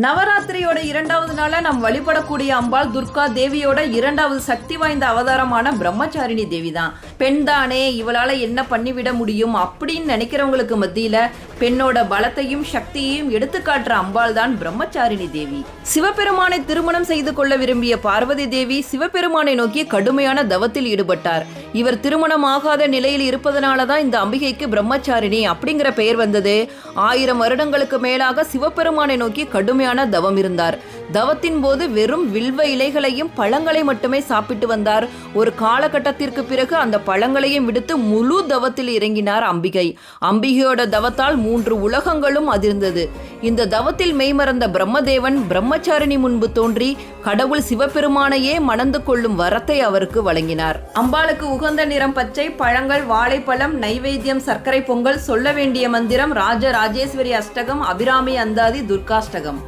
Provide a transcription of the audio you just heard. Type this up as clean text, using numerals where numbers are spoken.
நவராத்திரியோட 2வது நாளா நாம் வழிபடக்கூடிய அம்பாள் துர்கா தேவியோட 2வது சக்தி வாய்ந்த அவதாரமான பிரம்மச்சாரிணி தேவி தான். பெண் தானே, இவளால என்ன பண்ணிவிட முடியும் அப்படின்னு நினைக்கிறவங்களுக்கு மத்தியில பெண்ணோட பலத்தையும் சக்தியையும் எடுத்துக்காட்டுற அம்பாள் தான் பிரம்மச்சாரிணி தேவி. சிவபெருமானை திருமணம் செய்து கொள்ள விரும்பிய பார்வதி தேவி சிவபெருமானை நோக்கி கடுமையான தவத்தில் ஈடுபட்டார். இவர் திருமணம் ஆகாத நிலையில் இருப்பதனாலதான் இந்த அம்பிகைக்கு பிரம்மச்சாரிணி அப்படிங்கிற பெயர் வந்தது. 1000 வருடங்களுக்கு மேலாக சிவபெருமானை நோக்கி கடுமையான தவம் இருந்தார். தவத்தின் போது வெறும் வில்வ இலைகளையும் பழங்களை மட்டுமே சாப்பிட்டு வந்தார். ஒரு காலகட்டத்திற்கு பிறகு அந்த பழங்களையும் விடுத்து முழு தவத்தில் இறங்கினார் அம்பிகை. அம்பிகையோட தவத்தால் 3 உலகங்களும் அதிர்ந்தது. இந்த தவத்தில் மெய்மறந்த பிரம்மதேவன் பிரம்மச்சாரிணி முன்பு தோன்றி கடவுள் சிவபெருமானையே மணந்து கொள்ளும் வரத்தை அவருக்கு வழங்கினார். அம்பாளுக்கு உகந்த நிறம் பச்சை, பழங்கள், வாழைப்பழம், நைவேத்தியம், சர்க்கரை பொங்கல், சொல்ல வேண்டிய மந்திரம் ராஜ ராஜேஸ்வரி அஷ்டகம், அபிராமி அந்தாதி, துர்காஷ்டகம்.